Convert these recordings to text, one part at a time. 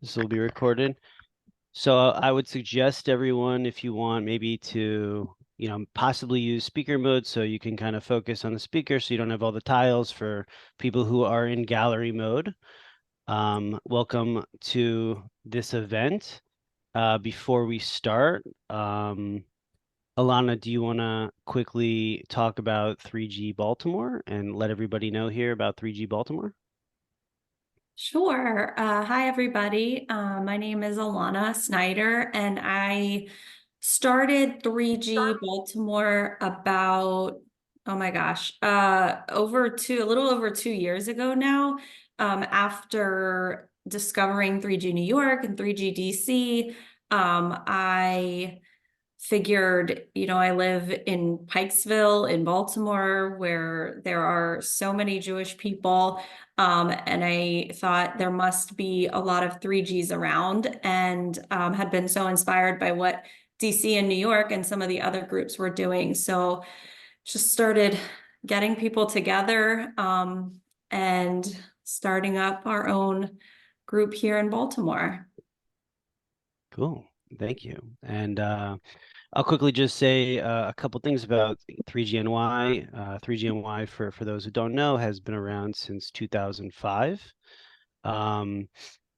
This will be recorded. So I would suggest everyone, if you want, maybe to, possibly use speaker mode so you can kind of focus on the speaker so you don't have all the tiles for people who are in gallery mode. Welcome to this event. Before we start, Alana, do you want to quickly talk about 3G Baltimore and let everybody know here about 3G Baltimore? Sure. Hi, everybody. My name is Alana Snyder, and I started 3G Baltimore about, oh my gosh, a little over 2 years ago now, after discovering 3G New York and 3G DC. I figured, I live in Pikesville in Baltimore, where there are so many Jewish people. And I thought there must be a lot of 3Gs around, and had been so inspired by what DC and New York and some of the other groups were doing. So just started getting people together, and starting up our own group here in Baltimore. Cool. Thank you. And I'll quickly just say a couple things about 3GNY. 3GNY, for those who don't know, has been around since 2005. Um,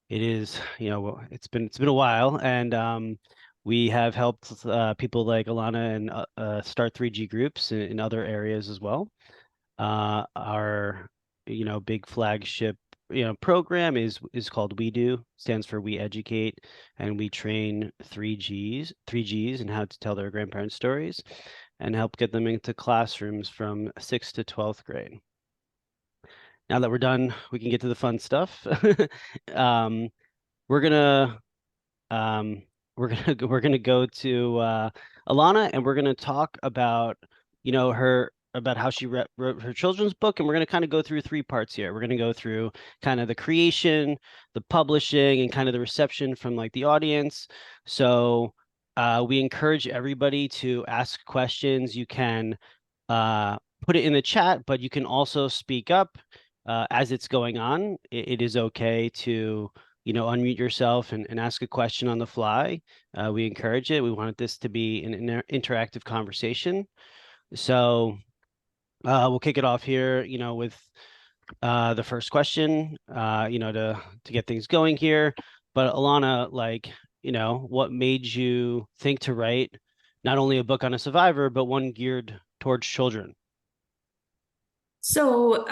it is, it's been a while, and we have helped people like Alana and start 3G groups in other areas as well. Our big flagship program is called We Do, stands for We Educate, and we train 3Gs and how to tell their grandparents stories and help get them into classrooms from 6th to 12th grade. Now that we're done, we can get to the fun stuff. um, we're gonna um, we're gonna go to Alana, and we're gonna talk about her about how she wrote her children's book, and we're gonna kind of go through three parts here. We're gonna go through kind of the creation, the publishing, and kind of the reception from like the audience. So we encourage everybody to ask questions. You can put it in the chat, but you can also speak up as it's going on. It is okay to unmute yourself and ask a question on the fly. We encourage it. We want this to be an interactive conversation. So we'll kick it off here, with the first question, to get things going here. But Alana, what made you think to write not only a book on a survivor, but one geared towards children? So,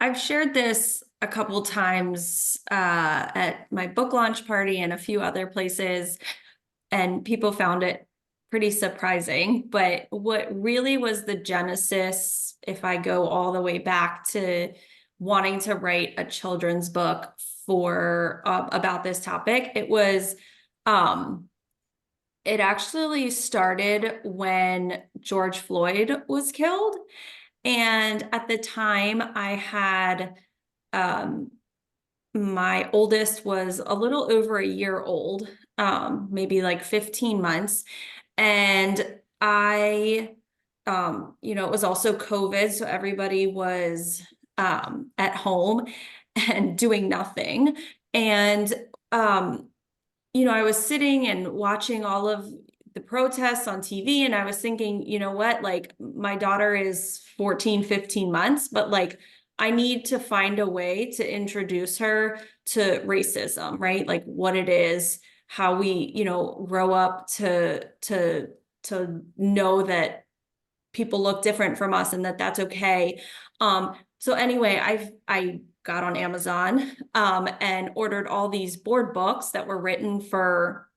I've shared this a couple times at my book launch party and a few other places, and people found it pretty surprising. But what really was the genesis, if I go all the way back to wanting to write a children's book for about this topic, um, it actually started when George Floyd was killed. And at the time, I had my oldest was a little over a year old, maybe like 15 months. And it was also COVID, so everybody was at home and doing nothing. And I was sitting and watching all of the protests on TV, and I was thinking, you know what, like my daughter is 14, 15 months, but like I need to find a way to introduce her to racism, right? Like what it is, how we, grow up to know that people look different from us and that that's okay. So anyway, I got on Amazon and ordered all these board books that were written for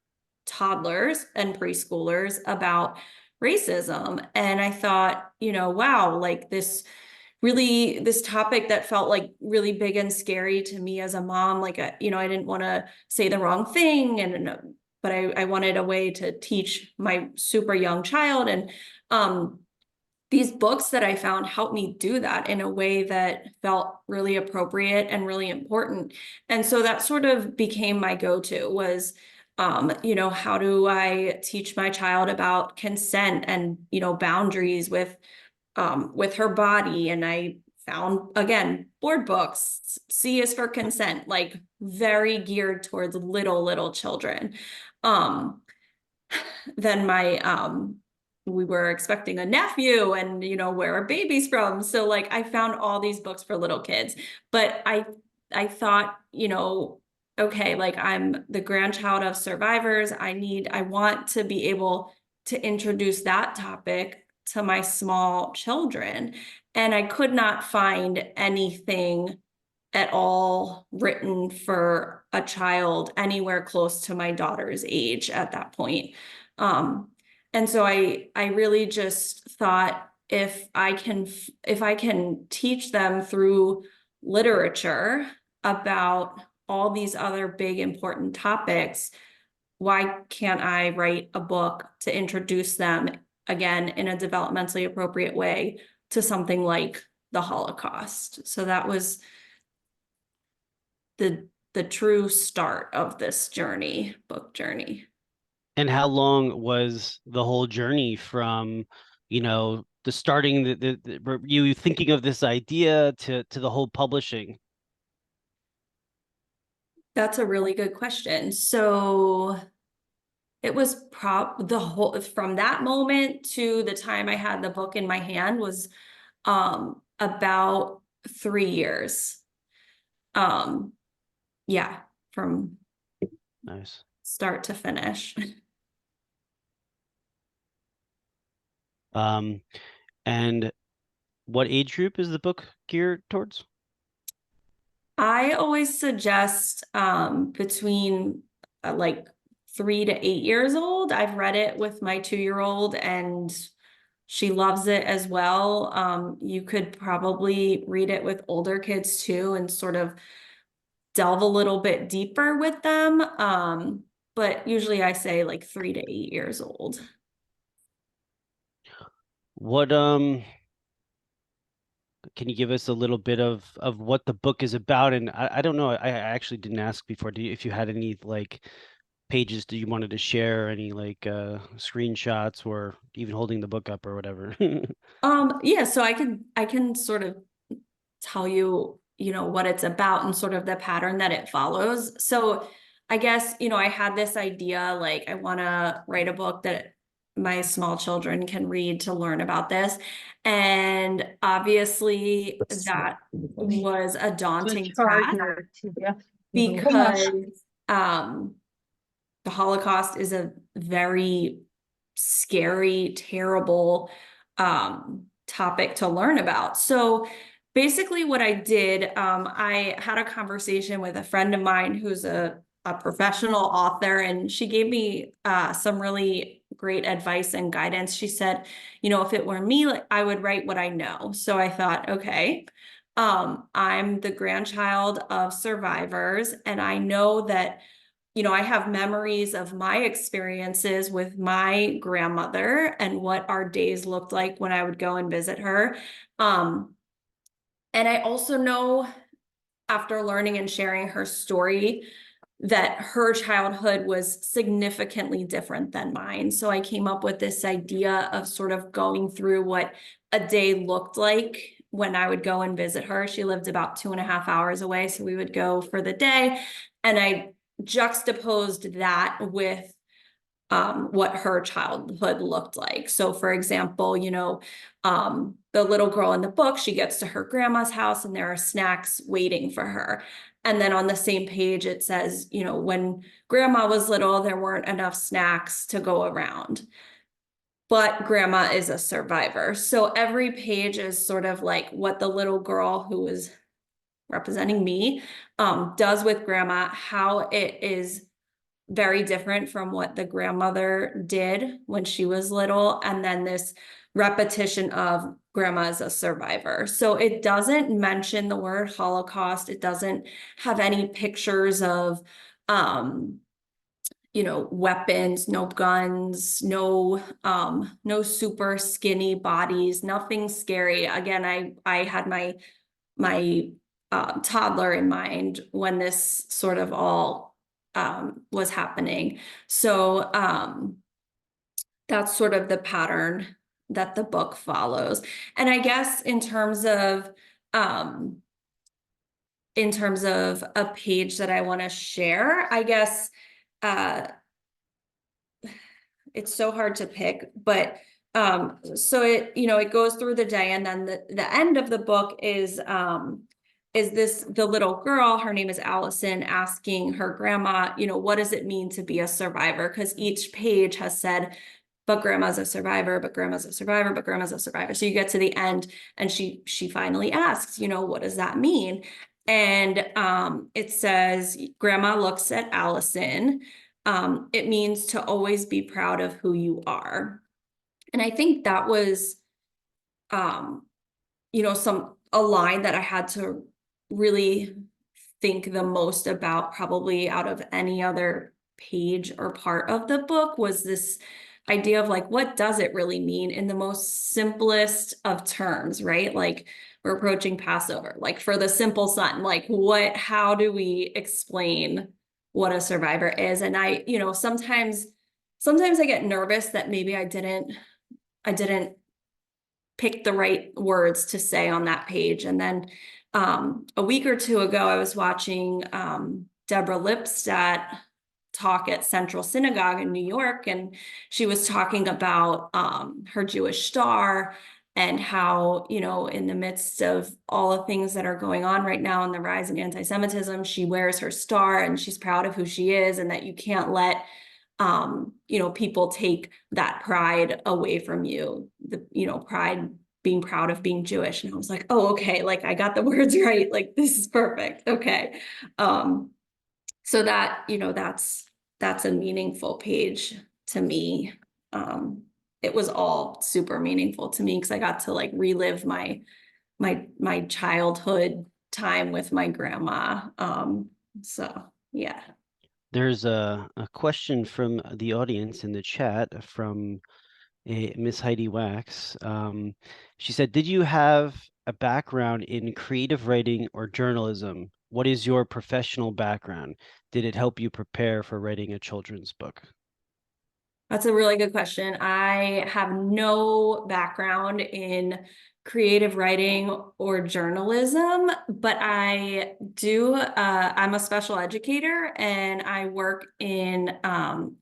toddlers and preschoolers about racism. And I thought, wow, like this topic that felt like really big and scary to me as a mom. Like, I didn't want to say the wrong thing. But I wanted a way to teach my super young child. And these books that I found helped me do that in a way that felt really appropriate and really important. And so that sort of became my go-to was, how do I teach my child about consent and, boundaries with her body. And I found, again, board books. C is for consent, like very geared towards little children. Then we were expecting a nephew, and where are babies from? So like I found all these books for little kids, but I thought, okay, like I'm the grandchild of survivors. I want to be able to introduce that topic to my small children. And I could not find anything at all written for a child anywhere close to my daughter's age at that point. Um, and so I really just thought, if I can teach them through literature about all these other big important topics, why can't I write a book to introduce them, again, in a developmentally appropriate way, to something like the Holocaust? So that was the true start of this book journey. And how long was the whole journey from, the starting you thinking of this idea to the whole publishing? That's a really good question. So it was the whole, from that moment to the time I had the book in my hand, was about 3 years. Um, yeah, from Nice. start to finish. Um, and what age group is the book geared towards? I always suggest between like 3 to 8 years old. I've read it with my 2-year-old and she loves it as well. You could probably read it with older kids too and sort of delve a little bit deeper with them. But usually I say like 3 to 8 years old. What can you give us a little bit of what the book is about? And I don't know, I actually didn't ask before. If you had any like pages that you wanted to share, any like screenshots, or even holding the book up or whatever? Yeah, so I can sort of tell you, what it's about and sort of the pattern that it follows. So I guess, I had this idea, like I want to write a book that my small children can read to learn about this. And obviously that was a daunting task because um, the Holocaust is a very scary, terrible topic to learn about. So basically what I did, I had a conversation with a friend of mine who's a professional author, and she gave me some really great advice and guidance. She said, if it were me, like, I would write what I know. So I thought, okay, I'm the grandchild of survivors, and I know that I have memories of my experiences with my grandmother and what our days looked like when I would go and visit her. Um, and I also know, after learning and sharing her story, that her childhood was significantly different than mine. So I came up with this idea of sort of going through what a day looked like when I would go and visit her. She lived about 2.5 hours away, so we would go for the day. And I juxtaposed that with what her childhood looked like. So for example, the little girl in the book, she gets to her grandma's house and there are snacks waiting for her. And then on the same page, it says, when grandma was little, there weren't enough snacks to go around. But grandma is a survivor. So every page is sort of like what the little girl who is representing me does with grandma, how it is very different from what the grandmother did when she was little, and then this repetition of grandma as a survivor. So it doesn't mention the word Holocaust. It doesn't have any pictures of weapons, no guns, no super skinny bodies, nothing scary. Again, I had my toddler in mind when this sort of all was happening. So that's sort of the pattern that the book follows. And I guess in terms of in terms of a page that I want to share, I guess, uh, it's so hard to pick, but so it, you know, it goes through the day, and then the end of the book is this, the little girl, her name is Allison, asking her grandma, you know, what does it mean to be a survivor? Because each page has said, but grandma's a survivor, but grandma's a survivor, but grandma's a survivor. So you get to the end, and she finally asks, you know, what does that mean? And it says, grandma looks at Allison. It means to always be proud of who you are. And I think that was, um, you know, a line that I had to really think the most about, probably out of any other page or part of the book, was this idea of like, what does it really mean in the most simplest of terms, right? Like, we're approaching Passover, like for the simple son, like how do we explain what a survivor is? And I, you know, sometimes I get nervous that maybe I didn't pick the right words to say on that page. And then a week or two ago, I was watching Deborah Lipstadt talk at Central Synagogue in New York, and she was talking about her Jewish star, and how, you know, in the midst of all the things that are going on right now and the rise in anti-Semitism, she wears her star and she's proud of who she is, and that you can't let you know, people take that pride away from you, you know, pride, being proud of being Jewish. And I was like, oh, okay, like I got the words right, like this is perfect. Okay. So that, you know, that's a meaningful page to me. It was all super meaningful to me because I got to like relive my childhood time with my grandma. So yeah. There's a question from the audience in the chat from a Miss Heidi Wachs. She said, "Did you have a background in creative writing or journalism? What is your professional background? Did it help you prepare for writing a children's book?" That's a really good question. I have no background in creative writing or journalism, but I do, I'm a special educator, and I work in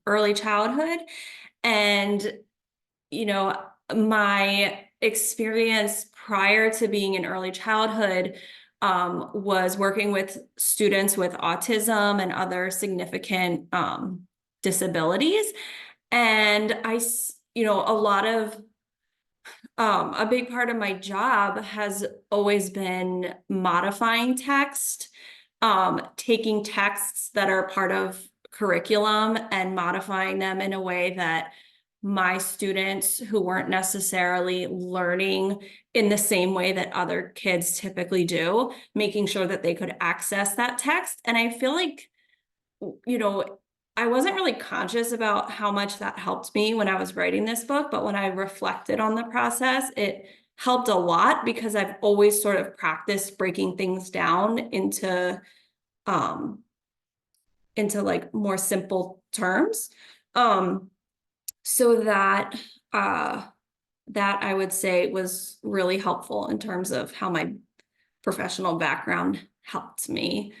early childhood. And, you know, my experience prior to being in early childhood was working with students with autism and other significant disabilities. And you know, a big part of my job has always been modifying text, taking texts that are part of curriculum and modifying them in a way that my students who weren't necessarily learning in the same way that other kids typically do, making sure that they could access that text. And I feel like, you know, I wasn't really conscious about how much that helped me when I was writing this book, but when I reflected on the process, it helped a lot because I've always sort of practiced breaking things down um into like more simple terms. So uh that I would say was really helpful in terms of how my professional background helped me.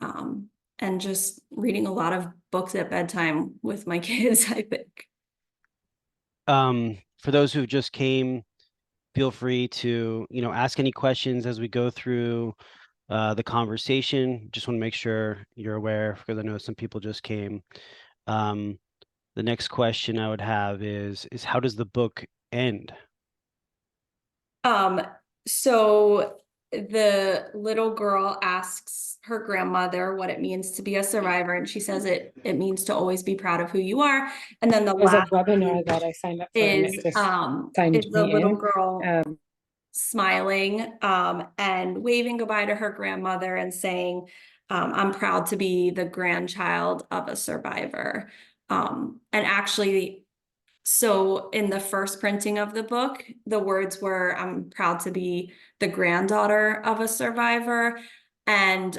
Um, and just reading a lot of books at bedtime with my kids, I think. For those who just came, feel free to, ask any questions as we go through the conversation. Just want to make sure you're aware because I know some people just came. Um, the next question I would have is how does the book end? Um, so the little girl asks her grandmother what it means to be a survivor, and she says it means to always be proud of who you are. And then the There's a last webinar that I signed up for and it just signed is the me little in. girl smiling and waving goodbye to her grandmother and saying, I'm proud to be the grandchild of a survivor. And actually, so in the first printing of the book, the words were, I'm proud to be the granddaughter of a survivor. And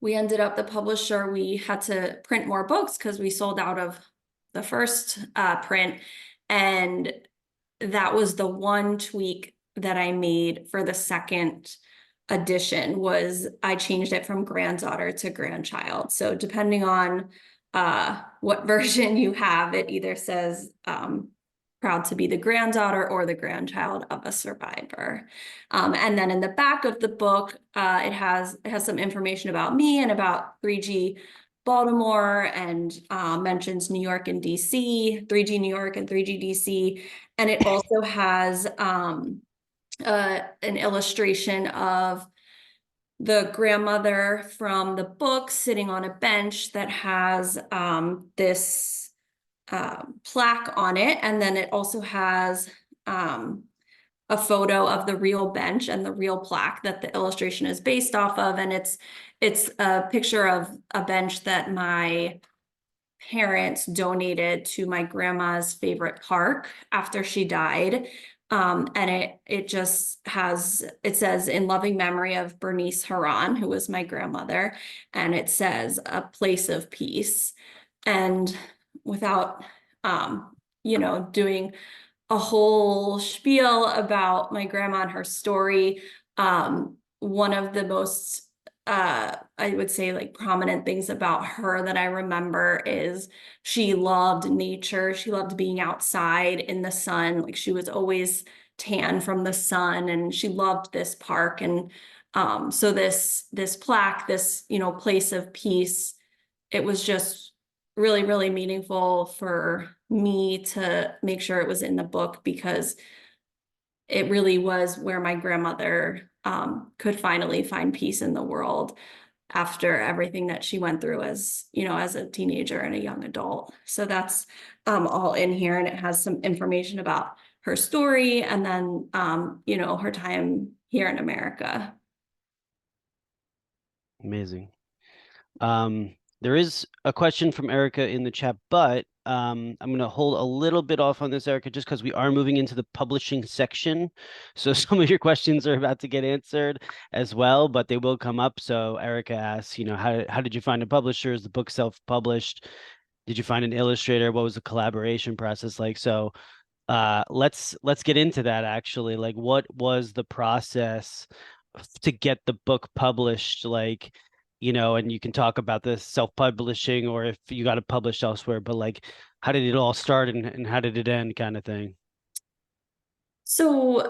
we ended up, the publisher, we had to print more books because we sold out of the first print. And that was the one tweak that I made for the second edition was I changed it from granddaughter to grandchild. So depending on what version you have, it either says proud to be the granddaughter or the grandchild of a survivor. And then in the back of the book, it has some information about me and about 3G Baltimore, and mentions New York and DC, 3G New York and 3G DC. And it also has an illustration of the grandmother from the book sitting on a bench that has this plaque on it. And then it also has a photo of the real bench and the real plaque that the illustration is based off of. And it's a picture of a bench that my parents donated to my grandma's favorite park after she died. And it just has, it says, in loving memory of Bernice Haran, who was my grandmother, and it says a place of peace. And without doing a whole spiel about my grandma and her story, one of the most I would say like prominent things about her that I remember is she loved nature. She loved being outside in the sun. Like she was always tan from the sun, and she loved this park. And so this plaque, this place of peace, it was just really, really meaningful for me to make sure it was in the book, because it really was where my grandmother could finally find peace in the world after everything that she went through as a teenager and a young adult. So that's all in here, and it has some information about her story, and then her time here in America. Amazing. There is a question from Erica in the chat, but I'm going to hold a little bit off on this, Erica, just because we are moving into the publishing section. So some of your questions are about to get answered as well, but they will come up. So Erica asks, how did you find a publisher? Is the book self-published? Did you find an illustrator? What was the collaboration process like? So let's get into that actually. Like, what was the process to get the book published? Like, and you can talk about the self-publishing or if you got it published elsewhere, but like, how did it all start and how did it end, kind of thing? So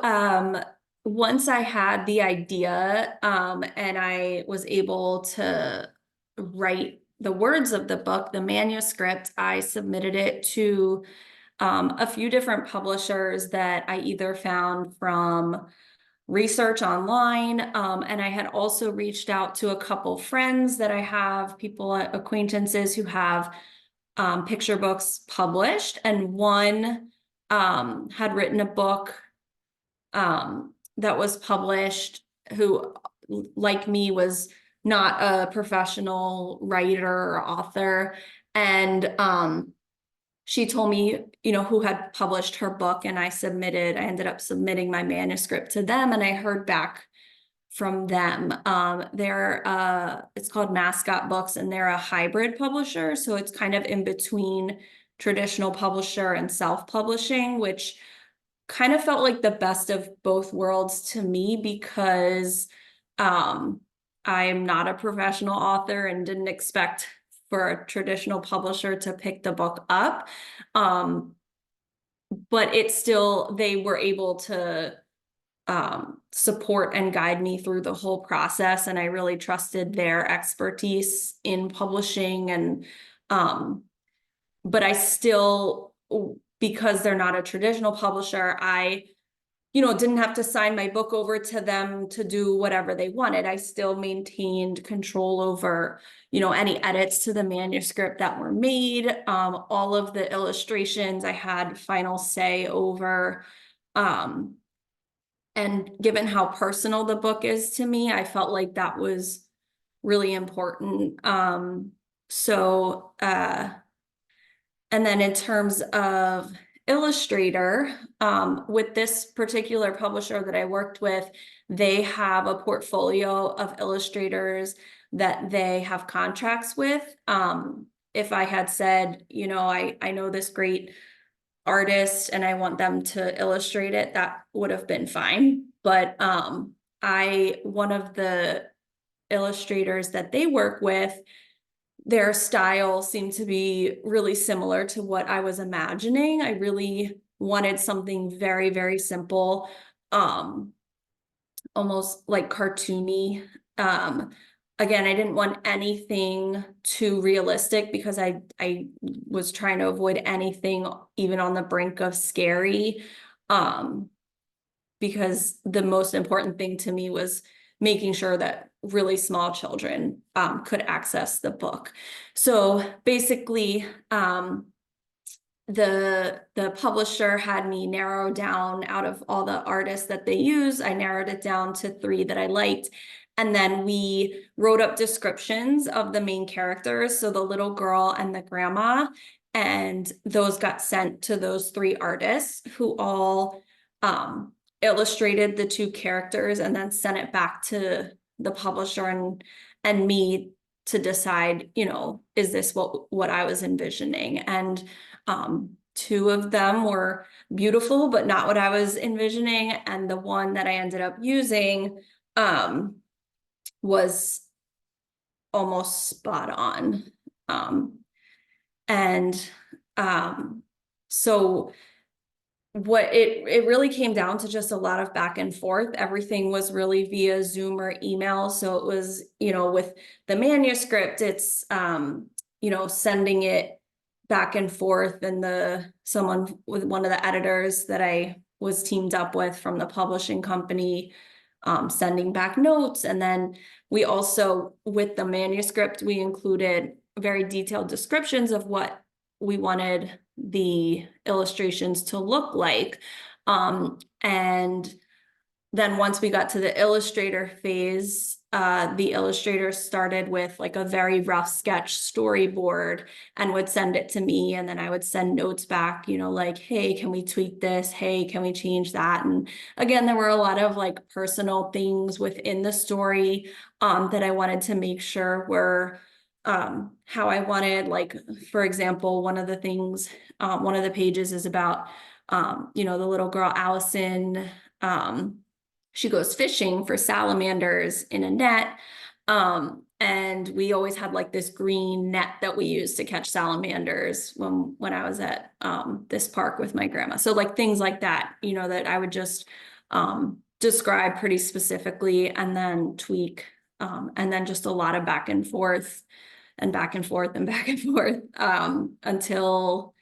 once I had the idea and I was able to write the words of the book, the manuscript, I submitted it to a few different publishers that I either found from research online, and I had also reached out to a couple friends that I have, people, acquaintances who have picture books published, and one had written a book that was published, who, like me, was not a professional writer or author. And she told me, who had published her book, and I ended up submitting my manuscript to them, and I heard back from them. It's called Mascot Books, and they're a hybrid publisher. So it's kind of in between traditional publisher and self-publishing, which kind of felt like the best of both worlds to me, because I'm not a professional author and didn't expect for a traditional publisher to pick the book up. But they were able to support and guide me through the whole process. And I really trusted their expertise in publishing. And, but I still, because they're not a traditional publisher, I didn't have to sign my book over to them to do whatever they wanted. I still maintained control over, any edits to the manuscript that were made. All of the illustrations I had final say over. And given how personal the book is to me, I felt like that was really important. And then in terms of illustrator, with this particular publisher that I worked with, they have a portfolio of illustrators that they have contracts with. If I had said, I know this great artist and I want them to illustrate it, that would have been fine. But one of the illustrators that they work with, their style seemed to be really similar to what I was imagining. I really wanted something very, very simple, almost like cartoony. Again, I didn't want anything too realistic because I was trying to avoid anything even on the brink of scary. Because the most important thing to me was making sure that really small children could access the book. So basically, the publisher had me narrow down out of all the artists that they use. I narrowed it down to 3 that I liked. And then we wrote up descriptions of the main characters, so the little girl and the grandma, and those got sent to those 3 artists who all illustrated the 2 characters and then sent it back to the publisher and me to decide, you know, is this what I was envisioning? And 2 of them were beautiful, but not what I was envisioning. And the one that I ended up using was almost spot on. So what it really came down to just a lot of back and forth. Everything was really via Zoom or email. So it was, you know, with the manuscript, it's you know, sending it back and forth, and someone with one of the editors that I was teamed up with from the publishing company sending back notes. And then we also, with the manuscript, we included very detailed descriptions of what we wanted the illustrations to look like. And then once we got to the illustrator phase, the illustrator started with like a very rough sketch storyboard and would send it to me. And then I would send notes back, you know, like, hey, can we tweak this? Hey, can we change that? And again, there were a lot of like personal things within the story that I wanted to make sure were how I wanted. Like, for example, one of the things, one of the pages is about, you know, the little girl, Allison, she goes fishing for salamanders in a net. And we always had like this green net that we used to catch salamanders when I was at this park with my grandma. So like things like that, you know, that I would just describe pretty specifically and then tweak, and then just a lot of back and forth and back and forth and back and forth until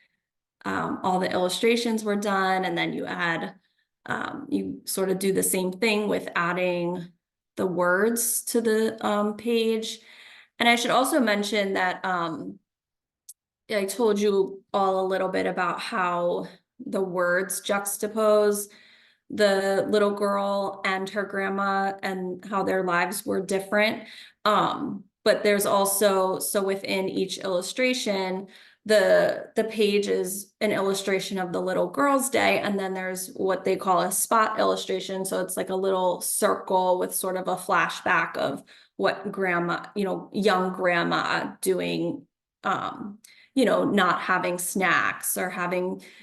all the illustrations were done. And then you sort of do the same thing with adding the words to the page. And I should also mention that I told you all a little bit about how the words juxtapose the little girl and her grandma and how their lives were different. But there's also, so within each illustration, the page is an illustration of the little girl's day, and then there's what they call a spot illustration. So it's like a little circle with sort of a flashback of what grandma, you know, young grandma doing, you know, not having snacks or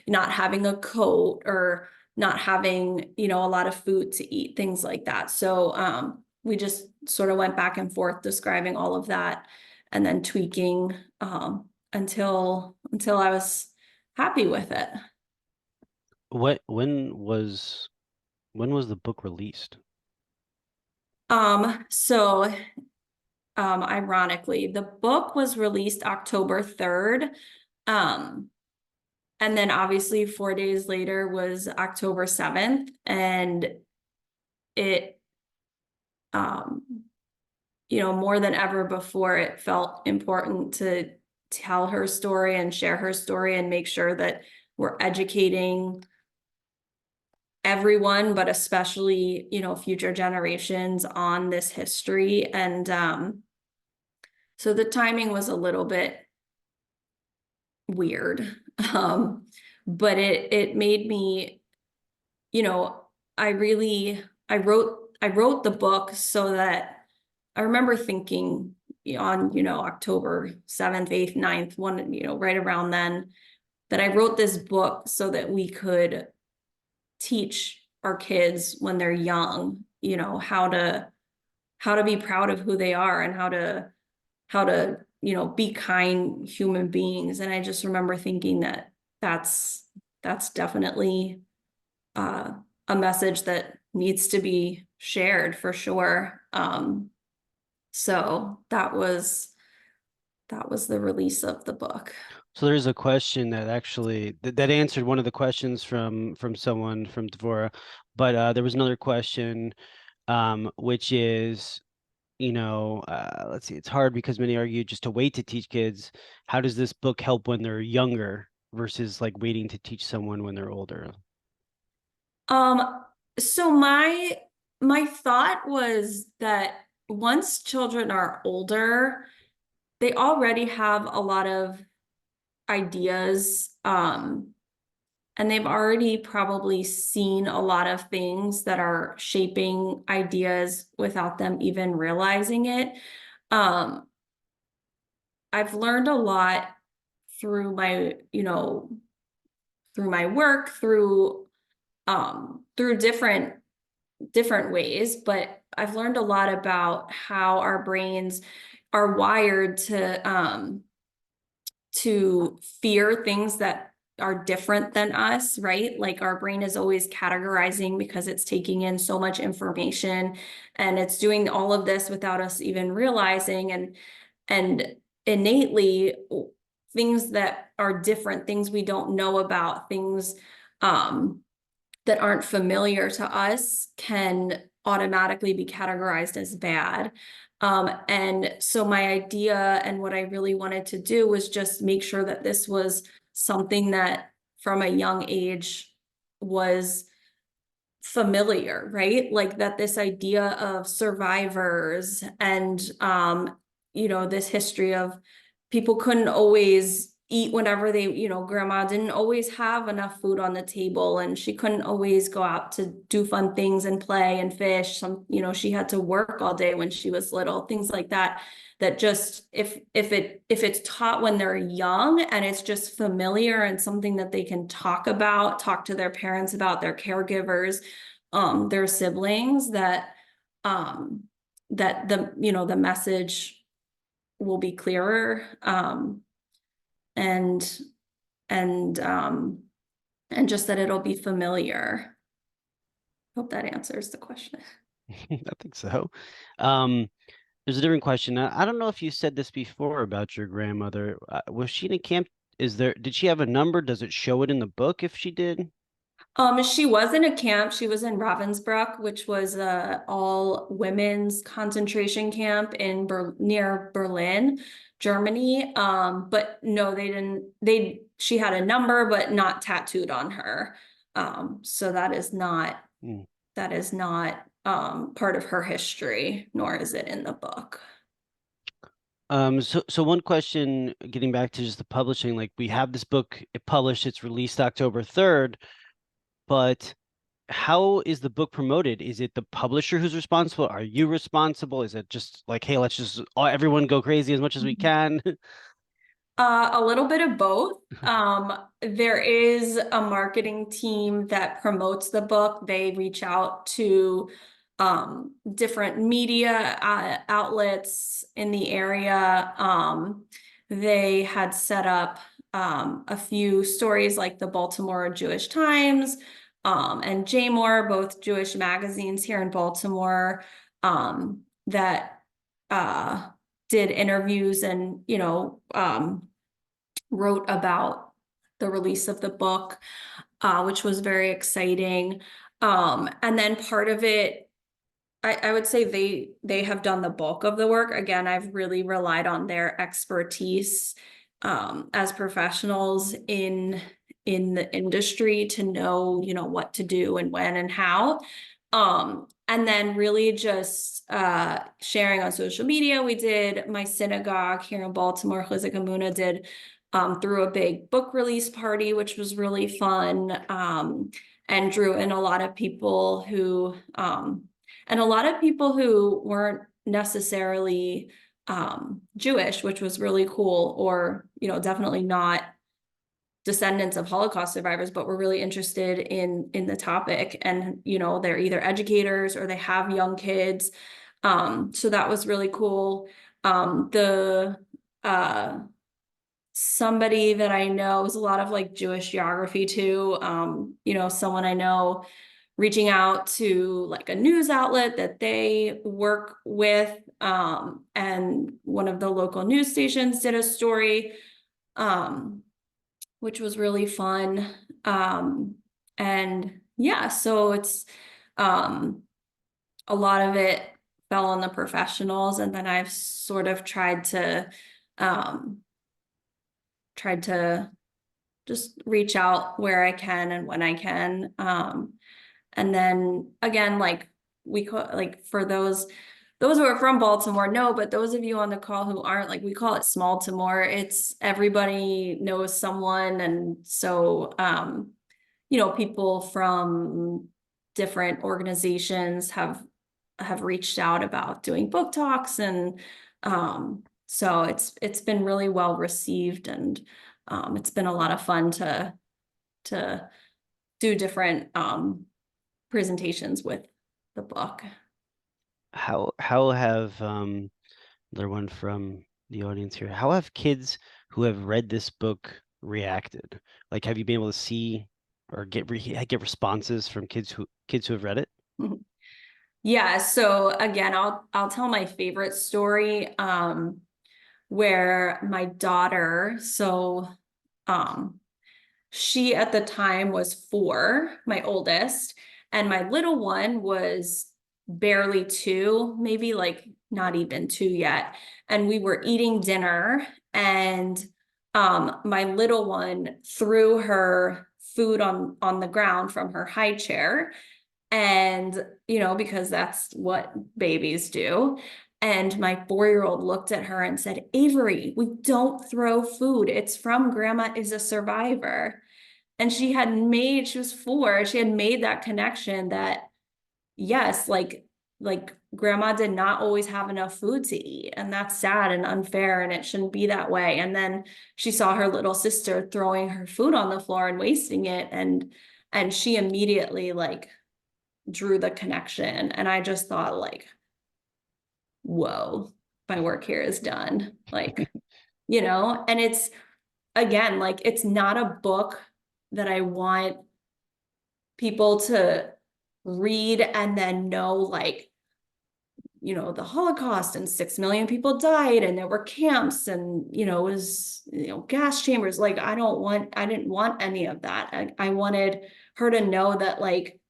not having a coat or not having, you know, a lot of food to eat, things like that. So we just sort of went back and forth describing all of that and then tweaking until I was happy with it. When was the book released? So ironically, the book was released October 3rd. And then obviously 4 days later was October 7th. And it, you know, more than ever before, it felt important to tell her story and share her story and make sure that we're educating everyone, but especially, you know, future generations on this history. And so the timing was a little bit weird. But it made me, you know, I wrote the book so that I remember thinking on, you know, October 7th, 8th, 9th, one, you know, right around then, that I wrote this book so that we could teach our kids when they're young, you know, how to be proud of who they are and how to, you know, be kind human beings. And I just remember thinking that that's definitely a message that needs to be shared for sure. So that was the release of the book. So there's a question that actually that answered one of the questions from someone from Devora, but there was another question, which is, you know, let's see, it's hard because many argue just to wait to teach kids. How does this book help when they're younger versus like waiting to teach someone when they're older? So my thought was that once children are older, they already have a lot of ideas, and they've already probably seen a lot of things that are shaping ideas without them even realizing it. Um, I've learned a lot through my, you know, through my work, through different ways, but I've learned a lot about how our brains are wired to fear things that are different than us, right? Like our brain is always categorizing because it's taking in so much information, and it's doing all of this without us even realizing. And innately, things that are different, things we don't know about, things that aren't familiar to us can automatically be categorized as bad. And so my idea and what I really wanted to do was just make sure that this was something that from a young age was familiar, right? Like that this idea of survivors and, you know, this history of people couldn't always eat whenever they, you know, grandma didn't always have enough food on the table, and she couldn't always go out to do fun things and play and fish. You know, she had to work all day when she was little, things like that. That just, if it's taught when they're young and it's just familiar and something that they can talk about, talk to their parents about, their caregivers, their siblings, that the, you know, the message will be clearer, and and um and just that it'll be familiar. Hope that answers the question. I think so. Um, there's a different question. I don't know if you said this before about your grandmother. Was she in a camp? Did she have a number? Does it show it in the book if she did? She was in a camp. She was in Ravensbrück, which was a all women's concentration camp in near Berlin, Germany. But no, they didn't. She had a number, but not tattooed on her. So that is not Hmm. part of her history, nor is it in the book. So one question, getting back to just the publishing, like we have this book, it published, it's released October 3rd, but how is the book promoted? Is it the publisher who's responsible? Are you responsible? Is it just like, hey, let's just everyone go crazy as much as we can? A little bit of both. There is a marketing team that promotes the book. They reach out to different media outlets in the area. They had set up a few stories like the Baltimore Jewish Times and JMOR, both Jewish magazines here in Baltimore, that did interviews and, you know, wrote about the release of the book, which was very exciting. And then part of it, I would say they have done the bulk of the work. Again, I've really relied on their expertise as professionals in the industry to know, you know, what to do and when and how. And then really just sharing on social media. We did, my synagogue here in Baltimore, Chizuk Amuna, did through a big book release party, which was really fun, and drew in a lot of people who weren't necessarily Jewish, which was really cool, or, you know, definitely not descendants of Holocaust survivors, but were really interested in the topic. And, you know, they're either educators or they have young kids. So that was really cool. Somebody that I know is a lot of like Jewish geography too. You know, someone I know reaching out to like a news outlet that they work with. And one of the local news stations did a story, which was really fun. And yeah, so it's, a lot of it fell on the professionals, and then I've sort of um, tried to just reach out where I can and when I can. And then again, like we call, like for those who are from Baltimore, no, but those of you on the call who aren't, like we call it small Timor. It's everybody knows someone. And so, you know, people from different organizations have reached out about doing book talks, and so it's been really well received, and it's been a lot of fun to do different presentations with the book. How have another one from the audience here? How have kids who have read this book reacted? Like, have you been able to see or get responses from kids who have read it? Yeah, so again, I'll tell my favorite story, where my daughter, so she at the time was 4, my oldest, and my little one was barely 2, maybe like not even 2 yet. And we were eating dinner, and my little one threw her food on the ground from her high chair. And, you know, because that's what babies do. And my 4-year-old looked at her and said, Avery, we don't throw food. It's from Grandma is a Survivor. And she was 4, she had made that connection that, yes, like grandma did not always have enough food to eat. And that's sad and unfair, and it shouldn't be that way. And then she saw her little sister throwing her food on the floor and wasting it. And she immediately like drew the connection. And I just thought like, whoa, my work here is done. Like, you know, and it's, again, like, it's not a book that I want people to read and then know, like, you know, the Holocaust and 6 million people died and there were camps and, you know, it was, you know, gas chambers. Like, I didn't want any of that. I wanted her to know that, like,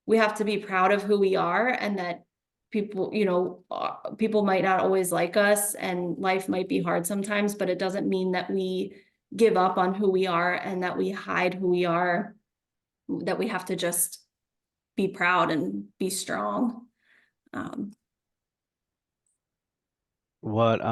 we have to be proud of who we are, and that people, you know, people might not always like us and life might be hard sometimes, but it doesn't mean that we give up on who we are and that we hide who we are, that we have to just be proud and be strong. What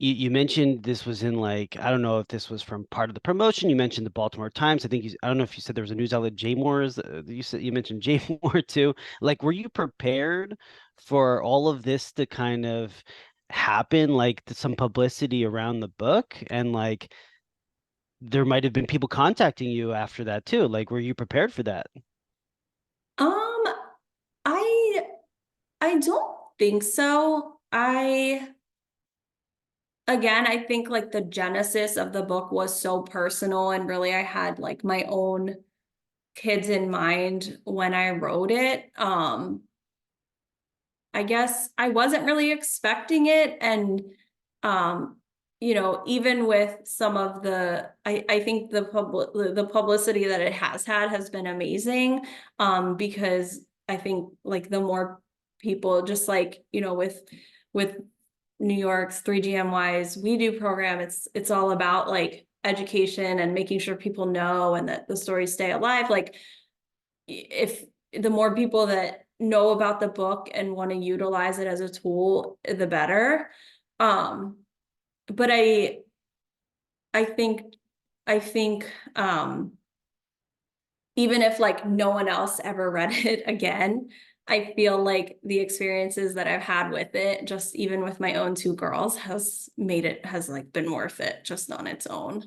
you mentioned this was in, like, I don't know if this was from part of the promotion. You mentioned the Baltimore Times. I don't know if you said there was a news outlet, JMOR's. You mentioned JMOR too. Like, were you prepared for all of this to kind of happen, like some publicity around the book, and like there might have been people contacting you after that too? Like, were you prepared for that? Um, I I don't think so. Again, I think like the genesis of the book was so personal, and really I had like my own kids in mind when I wrote it. I guess I wasn't really expecting it. And, um, you know, even with some of I think the publicity that it has had has been amazing. Because I think like the more people, just like, you know, with New York's 3GMY's We Do program, it's all about like education and making sure people know and that the stories stay alive. Like, if the more people that know about the book and want to utilize it as a tool, the better. But I think I think even if like no one else ever read it again, I feel like the experiences that I've had with it, just even with my own two girls, has like been worth it just on its own.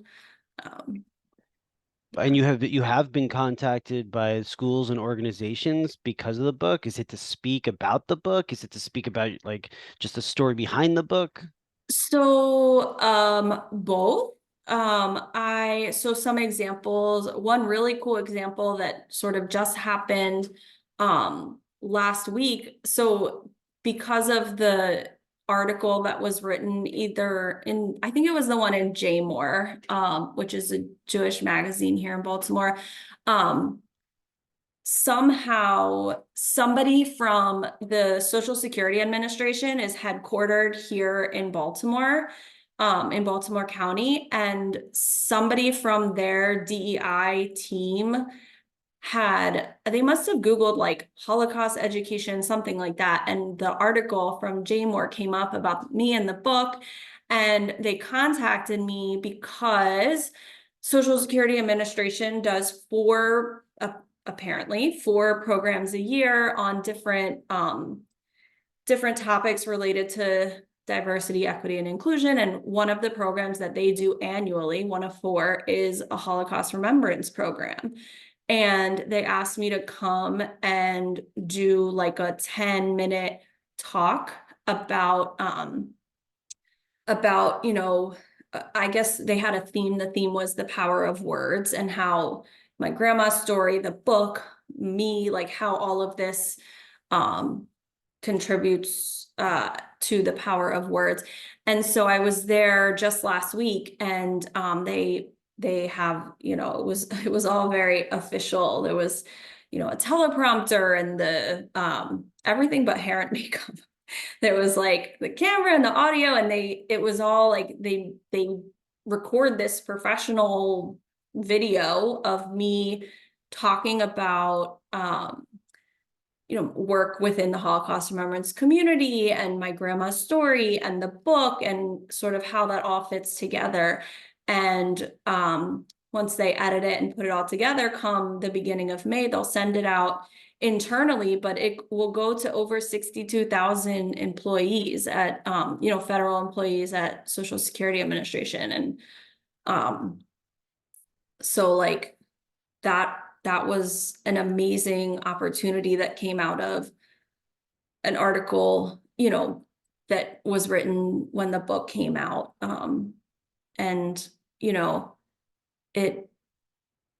And you have been contacted by schools and organizations because of the book? Is it to speak about the book? Is it to speak about like just the story behind the book? So, both. So some examples, one really cool example that sort of just happened, last week. So because of the article that was written either in, I think it was the one in J More, which is a Jewish magazine here in Baltimore. Um, Somehow somebody from the Social Security Administration is headquartered here in Baltimore County, and somebody from their DEI team they must have Googled like Holocaust education, something like that. And the article from J More came up about me in the book, and they contacted me because Social Security Administration does apparently four programs a year on different topics related to diversity, equity, and inclusion. And one of the programs that they do annually, one of four, is a Holocaust remembrance program. And they asked me to come and do like a 10-minute talk about, I guess they had a theme. The theme was the power of words, and how my grandma's story, the book, me, like how all of this contributes to the power of words. And so I was there just last week, and they have, it was all very official. There was, a teleprompter and the everything but hair and makeup. There was like the camera and the audio, and it was all like they record this professional video of me talking about work within the Holocaust remembrance community and my grandma's story and the book and sort of how that all fits together. And once they edit it and put it all together, come the beginning of May, they'll send it out internally, but it will go to over 62,000 employees at, federal employees at Social Security Administration. And so like that was an amazing opportunity that came out of an article, that was written when the book came out. And,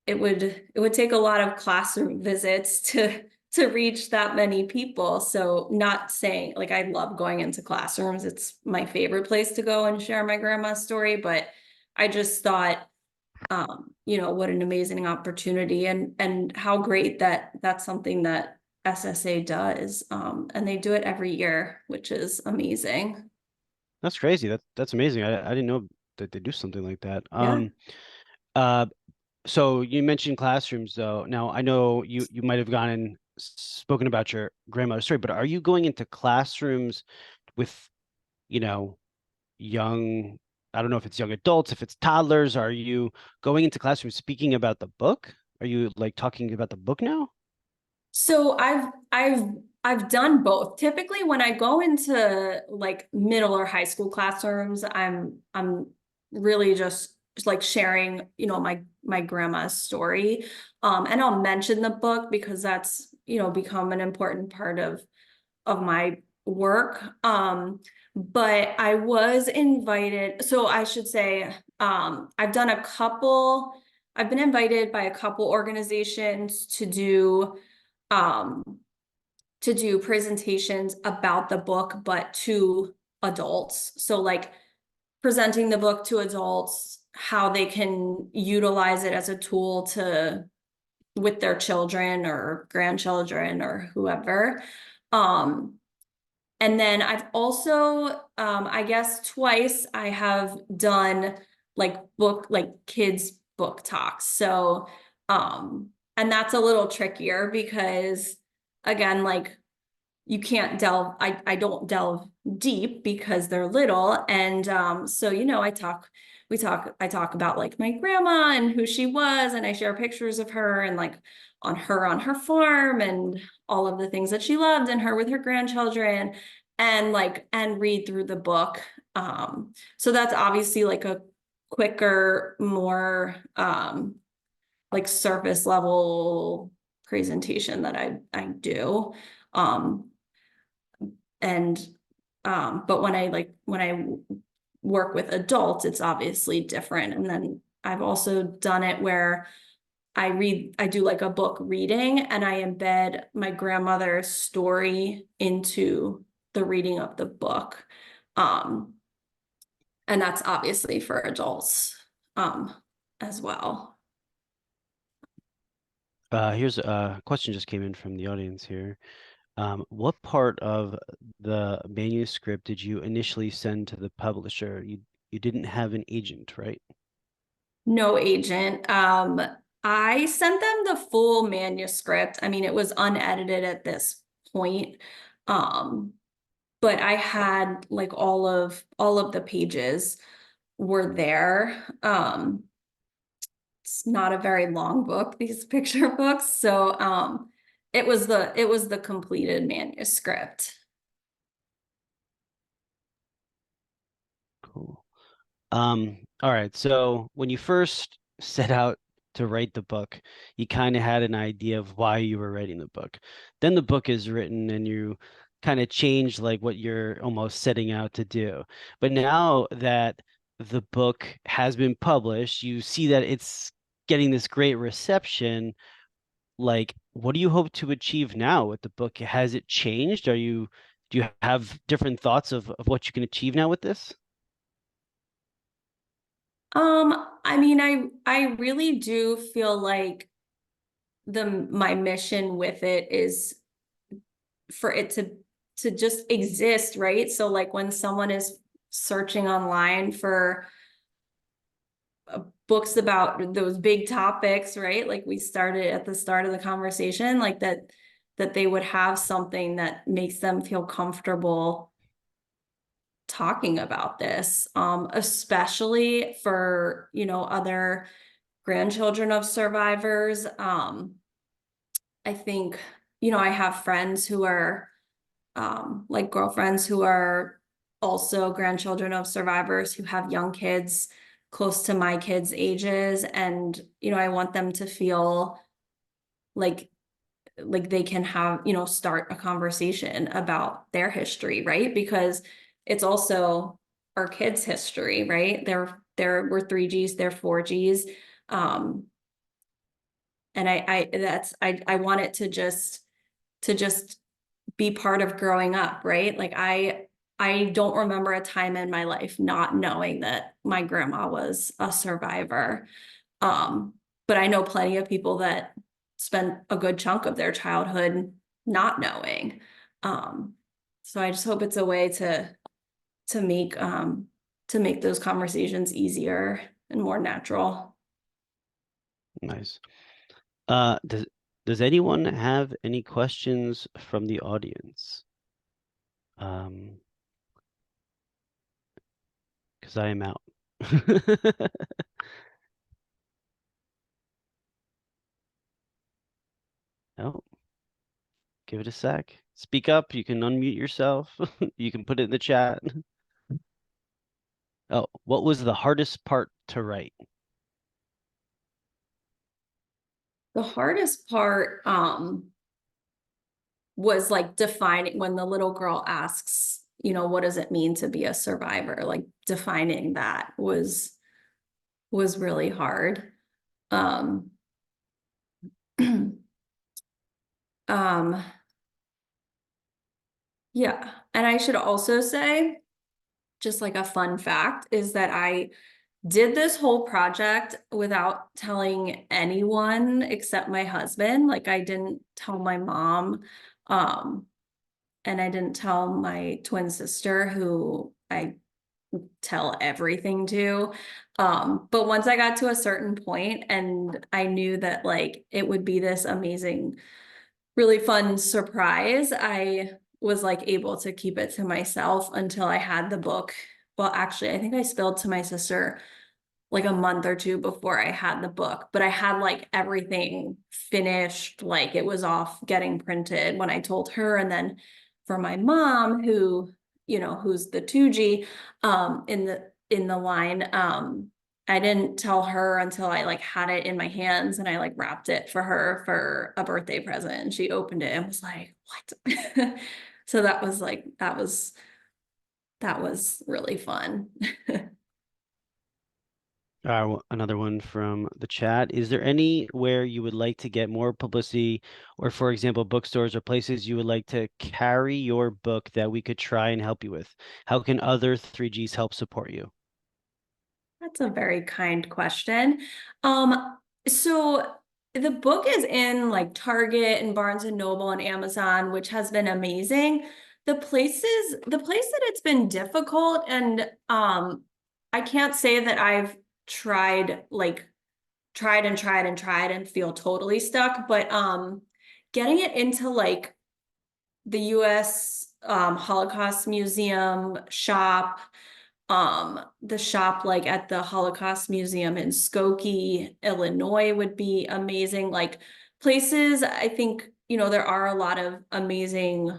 it would take a lot of classroom visits to reach that many people. So not saying, like, I love going into classrooms. It's my favorite place to go and share my grandma's story, but I just thought, what an amazing opportunity, and how great that that's something that SSA does. And they do it every year, which is amazing. That's crazy. That's amazing. I didn't know that they do something like that. Yeah. Uh, so you mentioned classrooms though. Now I know you might have gone and spoken about your grandmother's story, but are you going into classrooms with, you know, young, I don't know if it's young adults, if it's toddlers, are you going into classrooms speaking about the book? Are you like talking about the book now? So I've done both. Typically when I go into like middle or high school classrooms, I'm really just like sharing, my grandma's story. And I'll mention the book because that's, become an important part of my work. But I was invited, so I should say, I've been invited by a couple organizations um, to do presentations about the book, but to adults. So like presenting the book to adults, how they can utilize it as a tool with their children or grandchildren or whoever. And then I've also, I guess twice I have done like kids book talks. So, and that's a little trickier because again, like you can't delve, I don't delve deep because they're little. And so, you know, I talk about like my grandma and who she was, and I share pictures of her and like on her farm and all of the things that she loved and her with her grandchildren, and like and read through the book. So that's obviously like a quicker, more like surface level presentation that I do. And but when I work with adults, it's obviously different. And then I've also done it where I do like a book reading, and I embed my grandmother's story into the reading of the book. And that's obviously for adults as well. Here's a question just came in from the audience here. What part of the manuscript did you initially send to the publisher? You didn't have an agent, right? No agent. I sent them the full manuscript. I mean, it was unedited at this point. But I had like all of the pages were there. It's not a very long book, these picture books. So it was the completed manuscript. Cool. All right. So when you first set out to write the book, you kind of had an idea of why you were writing the book. Then the book is written and you kind of change like what you're almost setting out to do. But now that the book has been published, you see that it's getting this great reception. Like, what do you hope to achieve now with the book? Has it changed? Do you have different thoughts of what you can achieve now with this? I mean, I really do feel like my mission with it is for it to just exist, right? So like when someone is searching online for books about those big topics, right? Like we started at the start of the conversation, like that they would have something that makes them feel comfortable talking about this, especially for, you know, other grandchildren of survivors. I think, you know, I have friends who are like girlfriends who are also grandchildren of survivors who have young kids close to my kids' ages. And, you know, I want them to feel like they can have, you know, start a conversation about their history, right? Because it's also our kids' history, right? We're 3Gs, they're 4Gs. And I want it to just be part of growing up, right? Like I don't remember a time in my life not knowing that my grandma was a survivor. But I know plenty of people that spent a good chunk of their childhood not knowing. So I just hope it's a way to make those conversations easier and more natural. Nice. Uh, does does anyone have any questions from the audience? Because I am out. Oh, give it a sec. Speak up. You can unmute yourself. You can put it in the chat. Oh, what was the hardest part to write? The hardest part was like defining when the little girl asks, you know, what does it mean to be a survivor? Like defining that was really hard. Um, um, yeah. And I should also say, just like a fun fact, is that I did this whole project without telling anyone except my husband. Like I didn't tell my mom. And I didn't tell my twin sister, who I tell everything to. But once I got to a certain point and I knew that like it would be this amazing, really fun surprise, I was like able to keep it to myself until I had the book. Well, actually, I think I spilled to my sister like a month or two before I had the book, but I had like everything finished, like it was off getting printed when I told her. And then for my mom, who, you know, who's the 2G in the line, I didn't tell her until I like had it in my hands, and I like wrapped it for her for a birthday present, and she opened it and was like, what? So that was like, that was really fun. Another one from the chat. Is there anywhere you would like to get more publicity, or for example, bookstores or places you would like to carry your book that we could try and help you with? How can other 3Gs help support you? That's a very kind question. So the book is in like Target and Barnes and Noble and Amazon, which has been amazing. The place that it's been difficult, and I can't say that I've tried and tried and tried and feel totally stuck, but getting it into like the US Holocaust Museum shop, the shop like at the Holocaust Museum in Skokie, Illinois would be amazing. Like places, I think, you know, there are a lot of amazing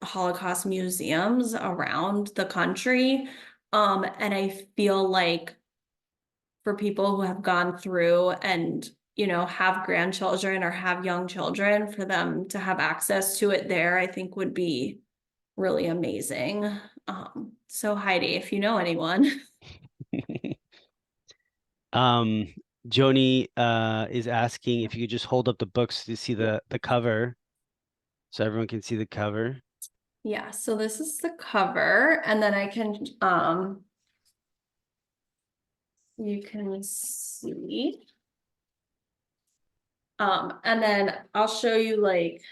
Holocaust museums around the country. And I feel like for people who have gone through and, you know, have grandchildren or have young children, for them to have access to it there, I think would be really amazing. So Heidi, if you know anyone. Um, Joni is asking if you could just hold up the books to see the cover, so everyone can see the cover. Yeah, so this is the cover, and then I can you can see. And then I'll show you like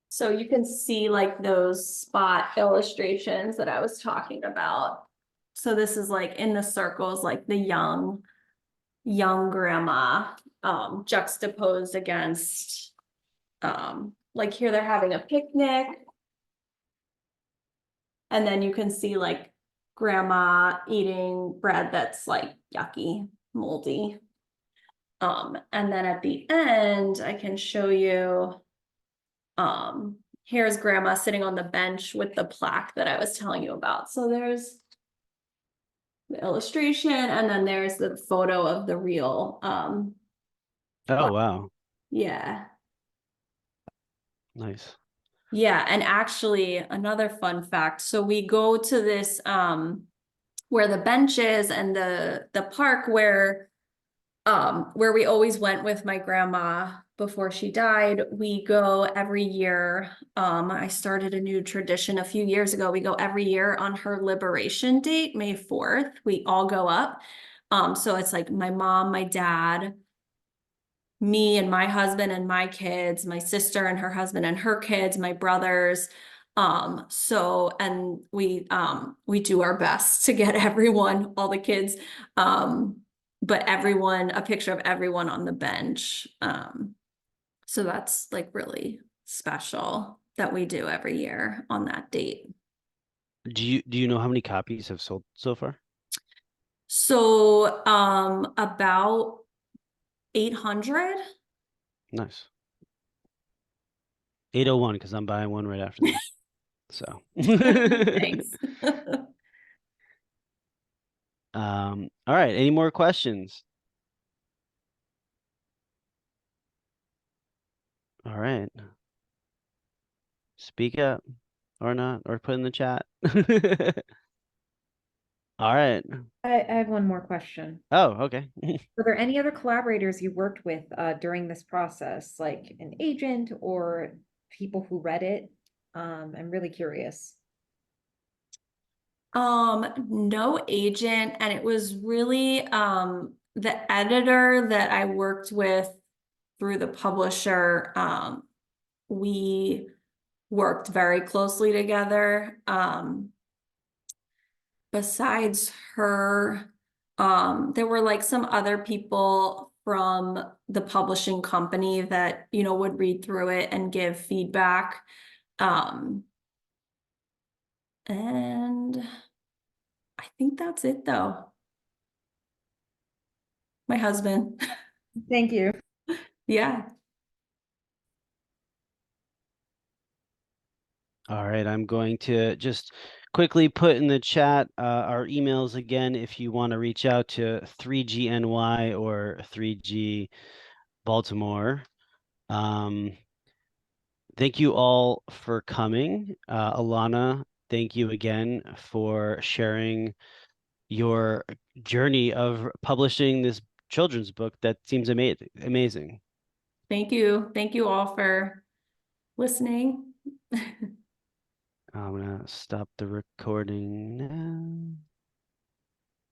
so you can see like those spot illustrations that I was talking about. So this is like in the circles, like the young grandma juxtaposed against like here they're having a picnic, and then you can see like grandma eating bread that's like yucky, moldy. And then at the end I can show you here's grandma sitting on the bench with the plaque that I was telling you about. So there's the illustration, and then there's the photo of the real Oh, plaque. wow. Yeah. Nice. Yeah, and actually another fun fact. So we go to this where the bench is, and the park where we always went with my grandma before she died. We go every year. I started a new tradition a few years ago. We go every year on her liberation date, May 4th. We all go up. So it's like my mom, my dad, me and my husband and my kids, my sister and her husband and her kids, my brothers. So, and we do our best to get everyone, all the kids, but everyone, a picture of everyone on the bench. So that's like really special that we do every year on that date. Do you know how many copies have sold so far? So, about 800. Nice. 801, because I'm buying one right after this. So Thanks. All right. Any more questions? All right. Speak up or not, or put in the chat. All right. I have one more question. Oh, okay. Were there any other collaborators you worked with during this process, like an agent or people who read it? I'm really curious. No agent, and it was really the editor that I worked with through the publisher. We worked very closely together. Besides her, there were like some other people from the publishing company that, you know, would read through it and give feedback. And I think that's it though. My husband. Thank you. Yeah. All right, I'm going to just quickly put in the chat our emails again if you want to reach out to 3GNY or 3G Baltimore. Thank you all for coming. Alana, thank you again for sharing your journey of publishing this children's book that seems amazing. Thank you. Thank you all for listening. I'm gonna stop the recording now.